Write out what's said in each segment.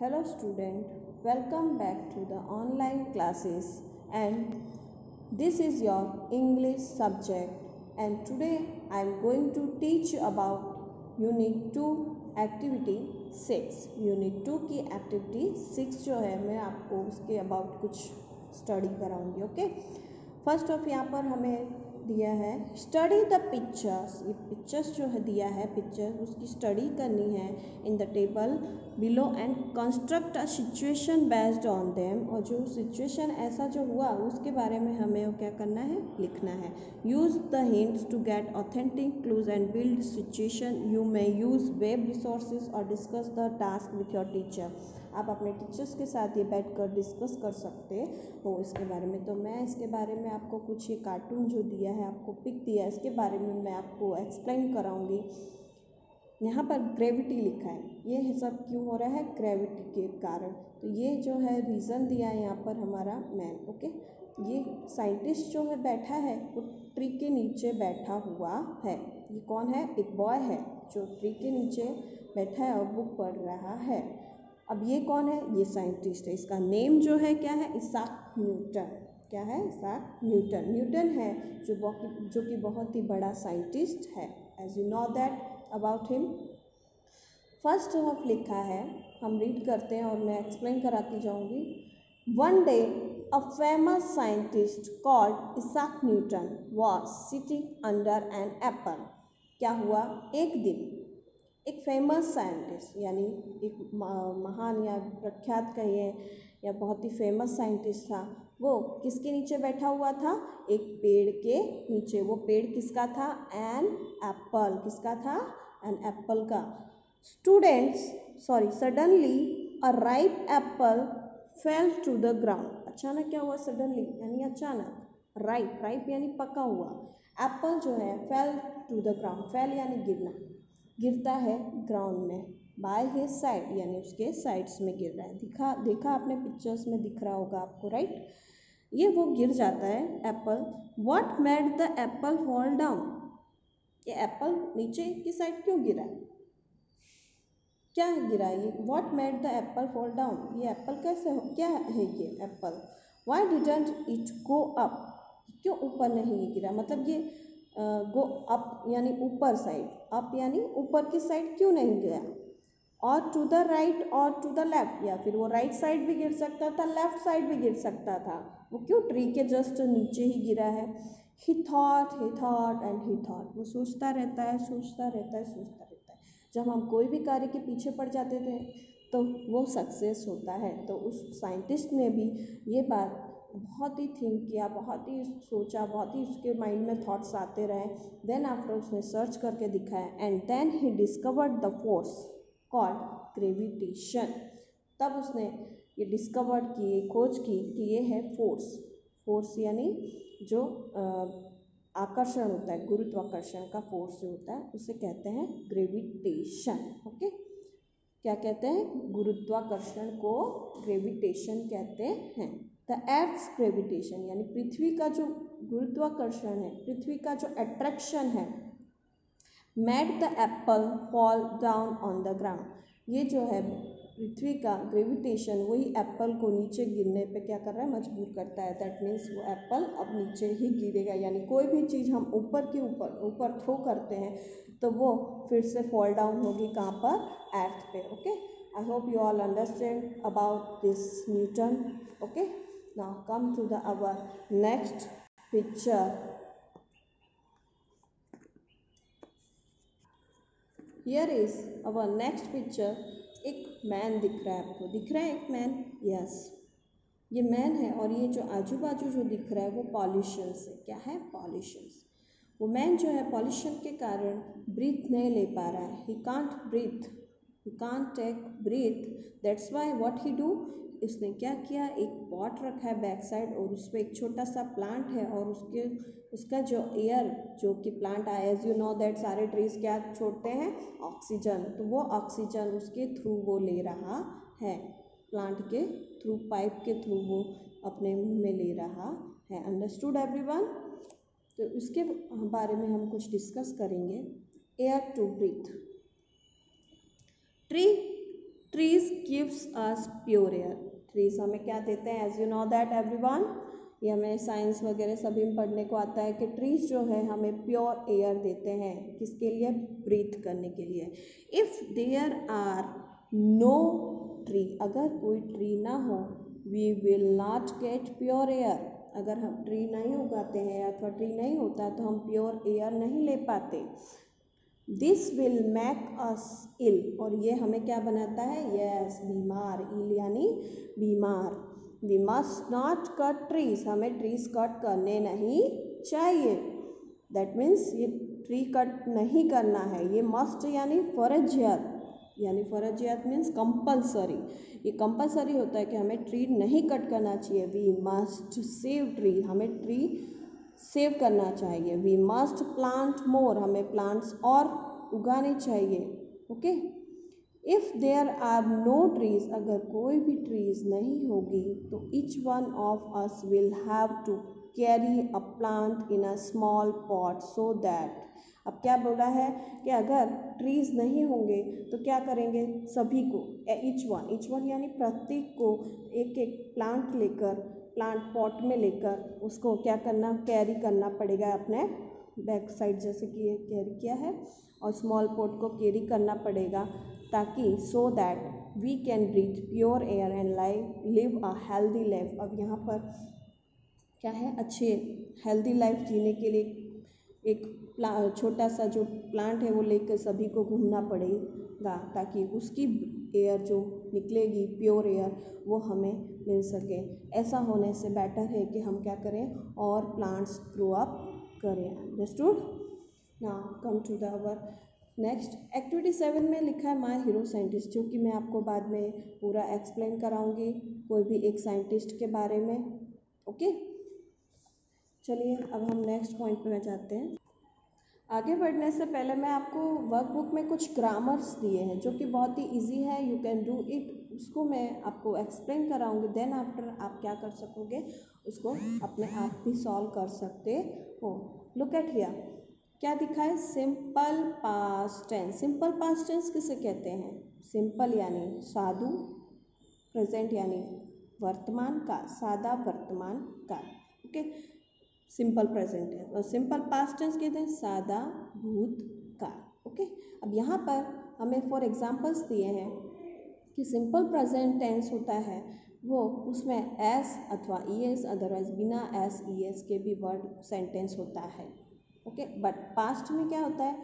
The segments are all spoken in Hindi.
Hello student, welcome back to the online classes and this is your English subject and today I am going to teach you about Unit 2 Activity 6. Unit 2 की Activity 6 जो है मैं आपको उसके about कुछ स्टडी कराऊंगी. ओके, फर्स्ट ऑफ यहाँ पर हमें दिया है स्टडी द पिक्चर्स. ये पिक्चर्स जो है दिया है पिक्चर उसकी स्टडी करनी है in the table below and construct a situation based on them. और जो सिचुएशन ऐसा जो हुआ उसके बारे में हमें वो क्या करना है, लिखना है. Use the hints to get authentic clues and build situation. You may use web resources और discuss the task with your teacher. आप अपने टीचर्स के साथ ये बैठकर डिस्कस कर सकते हो इसके बारे में. तो मैं इसके बारे में आपको कुछ ये कार्टून जो दिया है आपको पिक दिया है इसके बारे में मैं आपको एक्सप्लेन कराऊंगी. यहाँ पर ग्रेविटी लिखा है, ये सब क्यों हो रहा है, ग्रेविटी के कारण. तो ये जो है रीज़न दिया है यहाँ पर हमारा मैन. ओके, ये साइंटिस्ट जो है बैठा है वो ट्री के नीचे बैठा हुआ है. ये कौन है, एक बॉय है जो ट्री के नीचे बैठा है और बुक पढ़ रहा है. अब ये कौन है, ये साइंटिस्ट है. इसका नेम जो है क्या है, इसाक न्यूटन. क्या है, इसाक न्यूटन. न्यूटन है जो कि बहुत ही बड़ा साइंटिस्ट है. As you know that about him. First of लिखा है, हम रीड करते हैं और मैं एक्सप्लेन कराती जाऊंगी. One day a famous scientist called Isaac Newton was sitting under an apple. क्या हुआ, एक दिन एक फेमस साइंटिस्ट यानी एक महान या प्रख्यात कहिए या बहुत ही फेमस साइंटिस्ट था, वो किसके नीचे बैठा हुआ था, एक पेड़ के नीचे. वो पेड़ किसका था, एन एप्पल. किसका था, एन एप्पल का. Suddenly a ripe apple fell to the ground. अचानक क्या हुआ, सडनली यानी अचानक, राइप यानी पका हुआ, एप्पल जो है fell to the ground. Fell यानी गिरना, गिरता है ग्राउंड में. बाय हिज साइड यानी उसके साइड्स में गिर रहा है. देखा आपने पिक्चर्स में दिख रहा होगा आपको, राइट. ये वो गिर जाता है Apple. What made the Apple fall down. ये एप्पल नीचे की साइड क्यों गिरा, क्या गिरा ये, what made the Apple fall down. ये एप्पल कैसे क्या है ये Apple. Why didn't it go up. क्यों ऊपर नहीं गिरा, मतलब ये गो अप यानी ऊपर साइड, अप यानी ऊपर की साइड क्यों नहीं गया. और टू द राइट और टू द लेफ्ट, या फिर वो राइट साइड भी गिर सकता था, लेफ्ट साइड भी गिर सकता था. वो क्यों ट्री के जस्ट नीचे ही गिरा है. ही थॉट एंड ही थॉट. वो सोचता रहता है. जब हम कोई भी कार्य के पीछे पड़ जाते थे तो वो सक्सेस होता है. तो उस साइंटिस्ट ने भी ये बात बहुत ही थिंक किया, बहुत ही सोचा, बहुत ही उसके माइंड में थॉट्स आते रहे. देन आफ्टर उसने सर्च करके दिखाया and then he discovered the force called gravitation. तब उसने ये डिस्कवर्ड की, खोज की कि ये है फोर्स यानी जो आकर्षण होता है, गुरुत्वाकर्षण का फोर्स जो होता है उसे कहते हैं ग्रेविटेशन. ओके, क्या कहते हैं, गुरुत्वाकर्षण को ग्रेविटेशन कहते हैं. द एर्थ्स ग्रेविटेशन यानी पृथ्वी का जो गुरुत्वाकर्षण है, पृथ्वी का जो अट्रैक्शन है, made the Apple fall down on the ground. ये जो है पृथ्वी का ग्रेविटेशन वही एप्पल को नीचे गिरने पे क्या कर रहा है, मजबूर करता है. दैट मीन्स वो एप्पल अब नीचे ही गिरेगा. यानी कोई भी चीज़ हम ऊपर थ्रो करते हैं तो वो फिर से फॉल डाउन होगी कहाँ पर, अर्थ पे. Okay, I hope you all understand about this Newton. Okay, now come to the our next picture. Here is our next picture. एक मैन दिख रहा है आपको, दिख रहा है एक मैन, यस ये मैन है. और ये जो आजू बाजू जो दिख रहा है वो पॉल्यूशन से, क्या है, पॉल्यूशन. वो मैन जो है पॉल्यूशन के कारण ब्रीथ नहीं ले पा रहा है. He can't take breath. That's why what he do, उसने क्या किया, एक पॉट रखा है बैक साइड और उस पर एक छोटा सा प्लांट है और उसका जो एयर जो कि प्लांट आया, एज यू नो दैट सारे ट्रीज क्या छोड़ते हैं, ऑक्सीजन. तो वो ऑक्सीजन उसके थ्रू वो ले रहा है, प्लांट के थ्रू, पाइप के थ्रू वो अपने मुंह में ले रहा है. Understood everyone. तो उसके बारे में हम कुछ डिस्कस करेंगे. Air to breathe. Tree trees gives us pure air. Trees हमें क्या देते हैं, as you know that everyone, ये हमें साइंस वगैरह सभी में पढ़ने को आता है कि ट्रीज जो है हमें प्योर एयर देते हैं, किसके लिए, ब्रीथ करने के लिए। If there are no tree, अगर कोई ट्री ना हो, we will not get pure air. अगर हम ट्री नहीं उगाते हैं अथवा ट्री नहीं होता तो हम प्योर एयर नहीं ले पाते। दिस विल मेक अस इल, और ये हमें क्या बनाता है, यस बीमार, इल यानी बीमार। We must not cut trees, हमें ट्रीज कट करने नहीं चाहिए। दैट मीन्स ये ट्री कट नहीं करना है, ये मस्ट यानी फर्जियत, यानी फर्जियत मीन्स कंपल्सरी, ये कंपल्सरी होता है कि हमें ट्री नहीं कट करना चाहिए। वी मस्ट सेव ट्री, हमें ट्री सेव करना चाहिए। वी मस्ट प्लांट मोर, हमें प्लांट्स और उगाने चाहिए। Okay, if there are no trees, अगर कोई भी ट्रीज नहीं होगी तो each one of us will have to carry a plant in a small pot so that. अब क्या बोला है कि अगर ट्रीज नहीं होंगे तो क्या करेंगे, सभी को, ईच वन यानी प्रत्येक को एक एक प्लांट लेकर, प्लांट पॉट में लेकर उसको क्या करना, कैरी करना पड़ेगा अपने बैक साइड, जैसे कि ये कैरी किया है, और स्मॉल पॉट को कैरी करना पड़ेगा ताकि so that we can breathe pure air and live a healthy life. अब यहाँ पर क्या है, अच्छे हेल्दी लाइफ जीने के लिए एक छोटा सा जो प्लांट है वो लेकर सभी को घूमना पड़ेगा ताकि उसकी एयर जो निकलेगी प्योर एयर वो हमें मिल सके। ऐसा होने से बेटर है कि हम क्या करें, और प्लांट्स ग्रो अप करें। Understood. Now come to the our next activity 7 में लिखा है माय हीरो साइंटिस्ट, जो कि मैं आपको बाद में पूरा एक्सप्लेन कराऊंगी कोई भी एक साइंटिस्ट के बारे में। ओके, चलिए अब हम नेक्स्ट पॉइंट पे जाते हैं। आगे बढ़ने से पहले मैं आपको वर्कबुक में कुछ ग्रामर्स दिए हैं जो कि बहुत ही इजी है, यू कैन डू इट, उसको मैं आपको एक्सप्लेन कराऊंगी। देन आफ्टर आप क्या कर सकोगे, उसको अपने आप भी सॉल्व कर सकते हो। लुक एट हियर, क्या दिखा है, simple past tense. Simple past tense किसे कहते हैं, सिंपल यानी साधु, प्रेजेंट यानी वर्तमान काल, सादा वर्तमान काल। ओके, सिंपल प्रेजेंट है, और सिंपल पास्ट टेंस कहते हैं सादा भूतकाल। ओके, अब यहाँ पर हमें फॉर एग्जांपल्स दिए हैं कि सिंपल प्रेजेंट टेंस होता है वो, उसमें एस अथवा ईएस, अदरवाइज बिना एस ईएस के भी वर्ड सेंटेंस होता है। ओके, बट पास्ट में क्या होता है,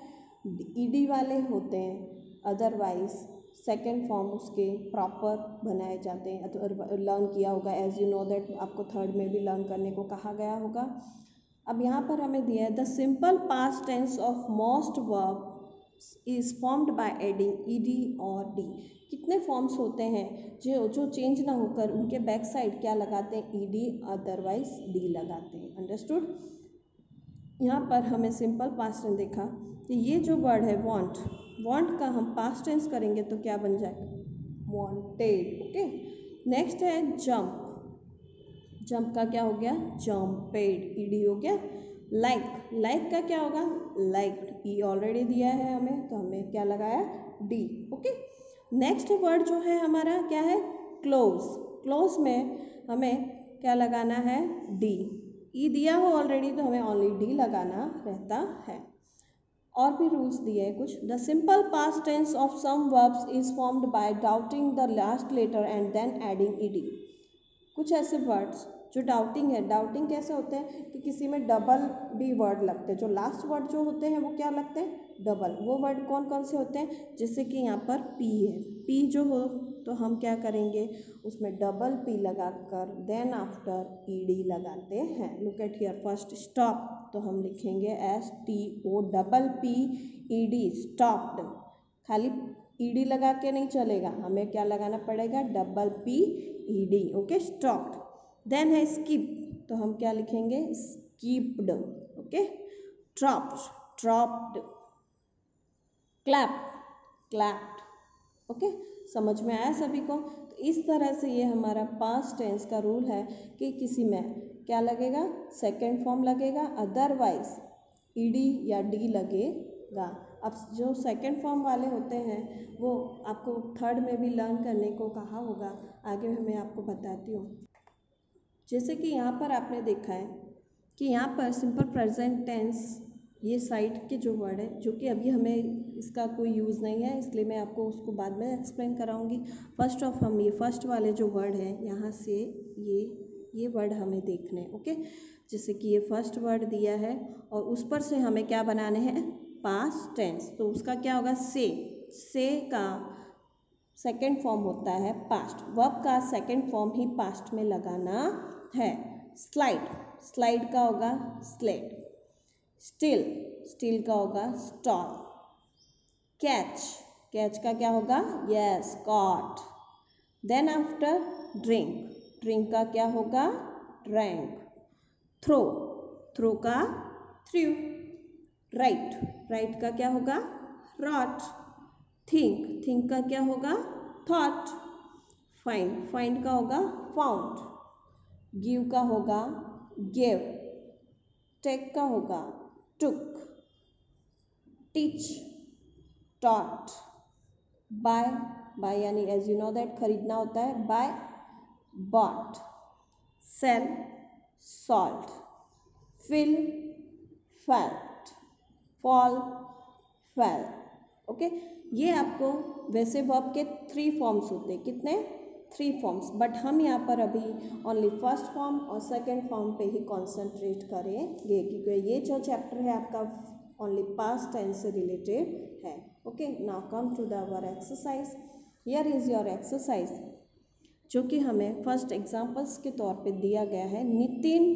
ईडी वाले होते हैं, अदरवाइज सेकेंड फॉर्म उसके प्रॉपर बनाए जाते हैं। लर्न किया होगा, एज यू नो दैट आपको थर्ड में भी लर्न करने को कहा गया होगा। अब यहाँ पर हमें दिया है the simple past tense of most verb is formed by adding ED और डी। कितने फॉर्म्स होते हैं जो चेंज ना होकर उनके बैक साइड क्या लगाते हैं, ईडी अदरवाइज डी लगाते हैं। अंडरस्टूड। यहाँ पर हमें सिंपल पास्ट टेंस देखा कि ये जो वर्ड है वांट, वांट का हम पास्ट टेंस करेंगे तो क्या बन जाएगा, वांटेड। ओके, नेक्स्ट है जंप, जंप का क्या हो गया, जंपेड, ईडी हो गया। लाइक, लाइक का क्या होगा, लाइक्ड, ई ऑलरेडी दिया है हमें तो हमें क्या लगाया, डी। ओके, नेक्स्ट वर्ड जो है हमारा क्या है, क्लोज, क्लोज में हमें क्या लगाना है, डी, ई दिया हो ऑलरेडी तो हमें ओनली डी लगाना रहता है। और भी रूल्स दिए हैं कुछ, the simple past tense of some verbs is formed by doubting the last letter and then adding ED. कुछ ऐसे वर्ड्स जो डाउटिंग है, डाउटिंग कैसे होते हैं कि किसी में डबल भी वर्ड लगते हैं, जो लास्ट वर्ड जो होते हैं वो क्या लगते हैं, डबल। वो वर्ड कौन कौन से होते हैं, जैसे कि यहाँ पर पी है, पी जो हो तो हम क्या करेंगे उसमें डबल पी लगाकर देन आफ्टर ईडी लगाते हैं। Look at here, first stop तो हम लिखेंगे STOPP ED, स्टॉप्ड। खाली ईडी लगा के नहीं चलेगा, हमें क्या लगाना पड़ेगा, double P ED। Okay, stopped. Then है स्किप तो हम क्या लिखेंगे, skipped. Okay, dropped, dropped, clap, clapped. Okay, समझ में आया सभी को। तो इस तरह से ये हमारा पास्ट टेंस का रूल है कि किसी में क्या लगेगा, सेकेंड फॉर्म लगेगा, अदरवाइज ईडी या डी लगेगा। अब जो सेकंड फॉर्म वाले होते हैं वो आपको थर्ड में भी लर्न करने को कहा होगा, आगे मैं आपको बताती हूँ। जैसे कि यहाँ पर आपने देखा है कि यहाँ पर सिंपल प्रेजेंट टेंस ये साइड के जो वर्ड है, जो कि अभी हमें इसका कोई यूज़ नहीं है, इसलिए मैं आपको उसको बाद में एक्सप्लेन कराऊंगी। फर्स्ट ऑफ हम ये फर्स्ट वाले जो वर्ड है यहाँ से ये वर्ड हमें देखने हैं। ओके, जैसे कि ये फर्स्ट वर्ड दिया है और उस पर से हमें क्या बनाने हैं, पास्ट टेंस। तो उसका क्या होगा, से का सेकेंड फॉर्म होता है पास्ट, वर्ब का सेकेंड फॉर्म ही पास्ट में लगाना है। स्लाइड का होगा स्लेट, स्टील का होगा स्टॉल, कैच का क्या होगा, yes caught. Then after drink का क्या होगा, ड्रैंक। थ्रो का थ्रू। राइट का क्या होगा, रॉट। थिंक का क्या होगा, थॉट। फाइंड का होगा फाउंड। गिव का होगा गिव। टेक का होगा टुक। Teach taught. बाय यानी एज यू नो दैट खरीदना होता है, buy bought. Sell sold. Fill felt. Fall fell. Okay, ये आपको वैसे वर्ब के 3 फॉर्म्स होते हैं, कितने, 3 फॉर्म्स, बट हम यहाँ पर अभी ओनली फर्स्ट फॉर्म और सेकंड फॉर्म पे ही कॉन्सेंट्रेट करेंगे, क्योंकि ये जो चैप्टर है आपका ओनली पास्ट टेंस से रिलेटेड है। Okay, now come to the our exercise. Here is your exercise, जो कि हमें फर्स्ट एग्जाम्पल्स के तौर पे दिया गया है। Nitin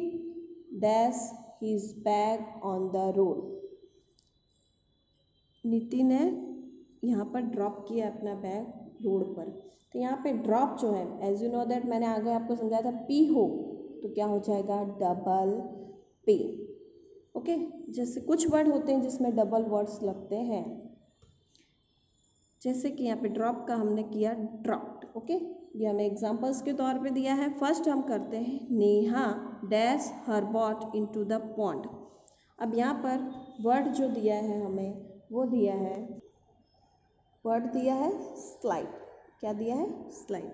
dash his bag on the road. Nitin ने यहाँ पर ड्रॉप किया अपना बैग रोड पर। तो यहाँ पे ड्रॉप जो है, एज यू नो दैट मैंने आगे आपको समझाया था, पी हो तो क्या हो जाएगा, डबल पे। ओके, जैसे कुछ वर्ड होते हैं जिसमें डबल वर्ड्स लगते हैं, जैसे कि यहाँ पे ड्रॉप का हमने किया ड्रॉप्ड। ओके, ये हमें एग्जाम्पल्स के तौर पे दिया है। फर्स्ट हम करते हैं, Neha dash her boat into the pond. अब यहाँ पर वर्ड जो दिया है हमें, वो दिया है, वर्ड दिया है स्लाइड। क्या दिया है, स्लाइड।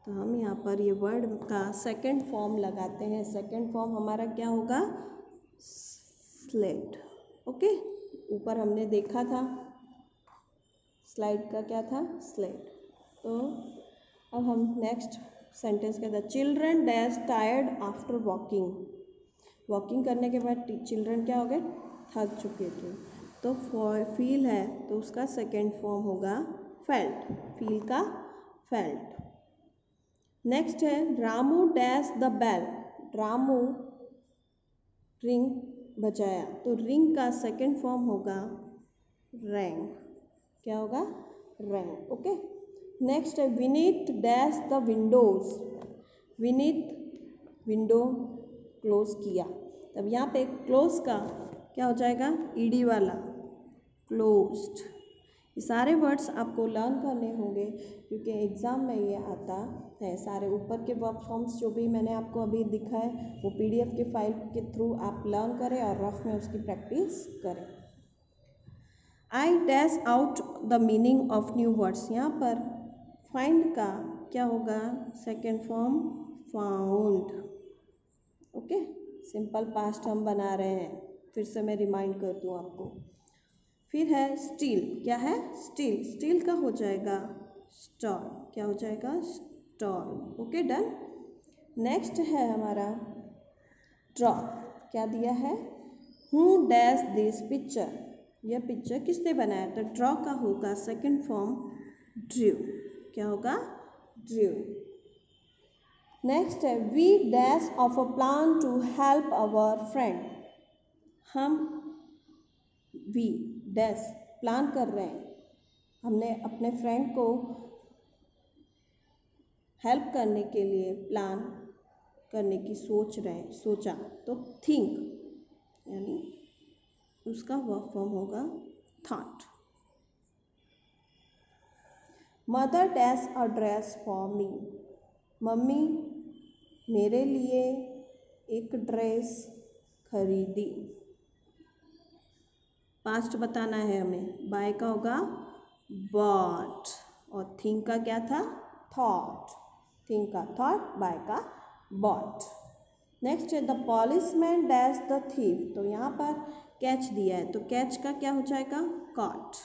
तो हम यहाँ पर ये वर्ड का सेकंड फॉर्म लगाते हैं। सेकंड फॉर्म हमारा क्या होगा, स्लेट। ओके, ऊपर हमने देखा था स्लाइड का क्या था, स्लेट। तो अब हम नेक्स्ट सेंटेंस के, the children dash tired after walking करने के बाद चिल्ड्रन क्या हो गए, थक चुके थे। तो फील है तो उसका सेकेंड फॉर्म होगा फेल्ट, फील का फेल्ट। नेक्स्ट है, Ramu dash the bell. Ramu ring बजाया, तो रिंग का सेकेंड फॉर्म होगा रैंग। क्या होगा, रैंग। ओके, नेक्स्ट है, Vineet dash the Windows. Vineet window close किया। तब यहाँ पे क्लोज का क्या हो जाएगा, ईडी वाला, क्लोज्ड। ये सारे वर्ड्स आपको लर्न करने होंगे, क्योंकि एग्ज़ाम में ये आता है। सारे ऊपर के वर्ब फॉर्म्स जो भी मैंने आपको अभी दिखाए, वो पीडीएफ के फाइल के थ्रू आप लर्न करें और रफ में उसकी प्रैक्टिस करें। I dash out the meaning of new words. यहाँ पर फाइंड का क्या होगा, second form found. Okay, simple past हम बना रहे हैं, फिर से मैं रिमाइंड कर दूँ आपको। फिर है स्टील। क्या है, स्टील का हो जाएगा स्टॉल। क्या हो जाएगा, स्टॉल। Okay, done. नेक्स्ट है हमारा ड्रॉ। क्या दिया है, हु डैश दिस पिक्चर। यह पिक्चर किसने बनाया, तो ड्रॉ का होगा सेकंड फॉर्म ड्रू। क्या होगा, ड्रू। नेक्स्ट है, we dash of a plan to help our friend. हम वी डैश प्लान कर रहे हैं, हमने अपने फ्रेंड को हेल्प करने के लिए प्लान करने की सोचा। तो थिंक यानी उसका वर्ब फॉर्म होगा thought. Mother dash a dress for me. Mummy मेरे लिए एक ड्रेस खरीदी। पास्ट बताना है हमें। बाय का होगा बॉट और थिंक का क्या था, थॉट। थिंक का थॉट, बाय का बॉट। नेक्स्ट है the policeman dash the thief, तो यहाँ पर कैच दिया है तो कैच का क्या हो जाएगा, कॉट।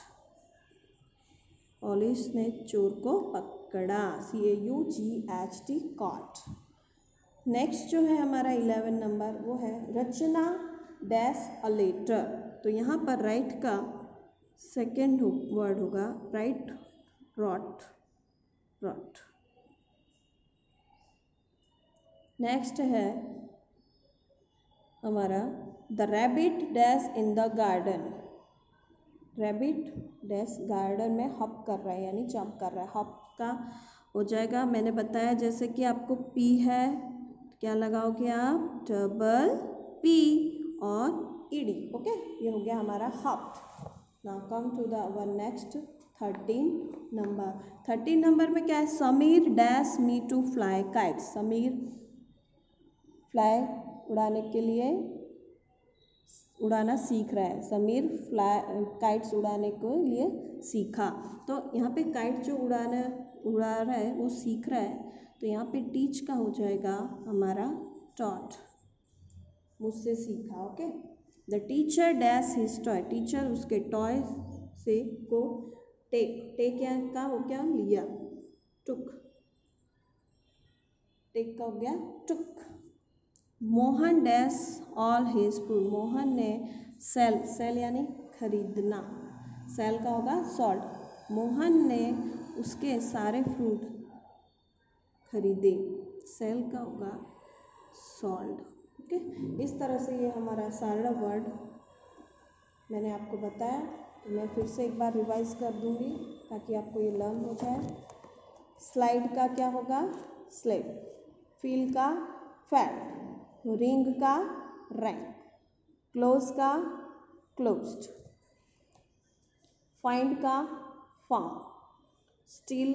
पुलिस ने चोर को पकड़ा, CAUGHT, कॉट। नेक्स्ट जो है हमारा 11 नंबर वो है रचना डैश अ लेटर, तो यहाँ पर राइट का सेकेंड वर्ड होगा राइट, रॉट, रॉट। नेक्स्ट है हमारा the rabbit dash in the garden, rabbit dash garden में हॉप कर रहा है यानी जंप कर रहा है। हॉप का हो जाएगा, मैंने बताया जैसे कि आपको पी है क्या लगाओगे आप, डबल पी और ईडी, ओके। ये हो गया हमारा hop. Now come to the one next 13 number. 13 number में क्या है, Sameer dash me to fly kite, Sameer fly उड़ाने के लिए उड़ाना सीख रहा है, समीर फ्लाई काइट्स उड़ाने के लिए सीखा। तो यहाँ पे काइट जो उड़ा रहा है वो सीख रहा है, तो यहाँ पे टीच का हो जाएगा हमारा टॉट, मुझसे सीखा, okay. The teacher dash his toy, teacher उसके टॉय से को टेक का हो गया लिया, टुक, टेक का हो गया took. Mohan dash all his fruit, Mohan ने सेल यानी खरीदना, सेल का होगा सॉल्ट, मोहन ने उसके सारे फ्रूट खरीदे, सेल का होगा सॉल्ट, ओके। इस तरह से ये हमारा सारा वर्ड मैंने आपको बताया, तो मैं फिर से एक बार रिवाइज कर दूंगी ताकि आपको ये लर्न हो जाए। स्लाइड का क्या होगा, स्लेट, फील का फैट, रिंग का रैंक, क्लोज का क्लोज्ड, फाइंड का found, steal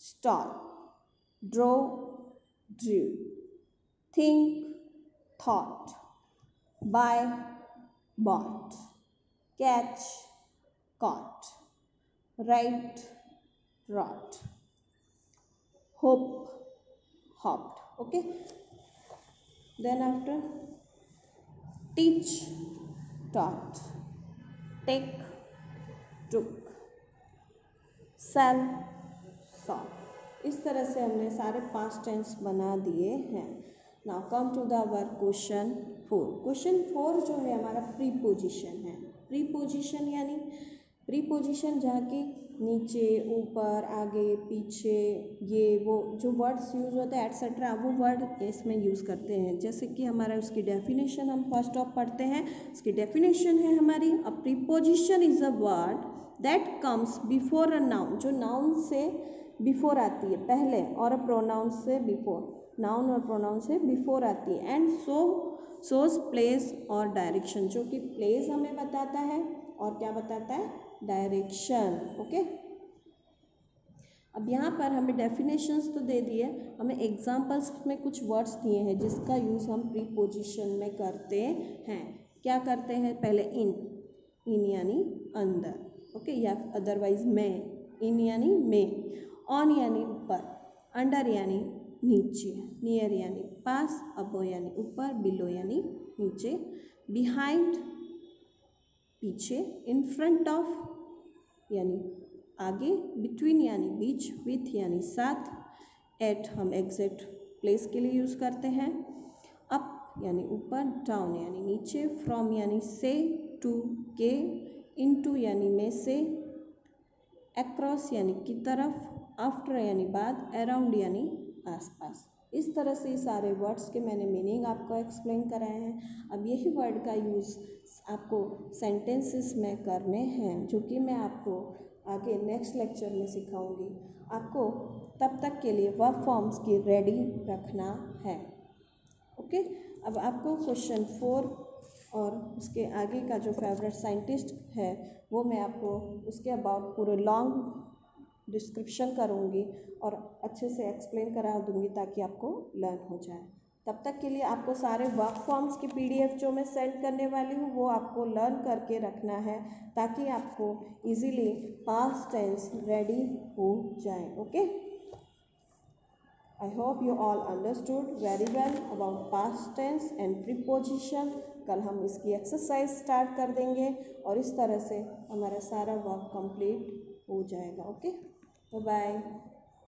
stole, draw drew, think thought, buy bought, catch caught, write wrote, hope hopped, okay. Then after teach taught, take took, sell sold। इस तरह से हमने सारे पास्ट टेंस बना दिए हैं। Now come to the our question 4। Question 4 जो है हमारा प्रीपोजिशन है। प्रीपोजिशन यानी प्रीपोजिशन जहाँ की नीचे, ऊपर, आगे, पीछे, ये वो जो वर्ड्स यूज होते हैं एट्सेट्रा, वो वर्ड इसमें यूज़ करते हैं। जैसे कि हमारा उसकी डेफिनेशन हम फर्स्ट ऑफ पढ़ते हैं। उसकी डेफिनेशन है हमारी, अ preposition is a word that comes before a noun, जो नाउन से बिफोर आती है पहले, और अ प्रोनाउन से बिफोर, नाउन और प्रोनाउन से बिफोर आती है, एंड सोज प्लेस और डायरेक्शन, जो कि प्लेस हमें बताता है और क्या बताता है, डायरेक्शन, ओके। अब यहाँ पर हमें डेफिनेशंस तो दे दिए, हमें एग्जाम्पल्स में कुछ वर्ड्स दिए हैं जिसका यूज़ हम प्रीपोजिशन में करते हैं। क्या करते हैं, पहले इन यानी अंदर, ओके, या अदरवाइज में, इन यानी में, ऑन यानी ऊपर, अंडर यानी नीचे, नियर यानी पास, अबो यानी ऊपर, बिलो यानी नीचे, बिहाइंड पीछे, इन फ्रंट ऑफ यानी आगे, बिटवीन यानी बीच, विथ यानी साथ, एट हम एग्जैक्ट प्लेस के लिए यूज़ करते हैं, अप यानी ऊपर, डाउन यानी नीचे, फ्रॉम यानी से, टू के, इनटू यानी में से, अक्रॉस यानी की तरफ, आफ्टर यानी बाद, अराउंड यानी आसपास। इस तरह से ये सारे वर्ड्स के मैंने मीनिंग आपको एक्सप्लेन कराए हैं। अब यही वर्ड का यूज़ आपको सेंटेंसेस में करने हैं, जो कि मैं आपको आगे नेक्स्ट लेक्चर में सिखाऊंगी। आपको तब तक के लिए वर्ब फॉर्म्स की रेडी रखना है, ओके। अब आपको क्वेश्चन 4 और उसके आगे का जो फेवरेट साइंटिस्ट है वो मैं आपको उसके अबाउट पूरे लॉन्ग डिस्क्रिप्शन करूँगी और अच्छे से एक्सप्लेन करा दूँगी ताकि आपको लर्न हो जाए। तब तक के लिए आपको सारे वर्क फॉर्म्स की PDF जो मैं सेंड करने वाली हूँ वो आपको लर्न करके रखना है, ताकि आपको इजीली पास्ट टेंस रेडी हो जाए. Okay, I hope you all understood very well about past tense and preposition. कल हम इसकी एक्सरसाइज स्टार्ट कर देंगे और इस तरह से हमारा सारा वर्क कंप्लीट हो जाएगा. Okay, bye bye.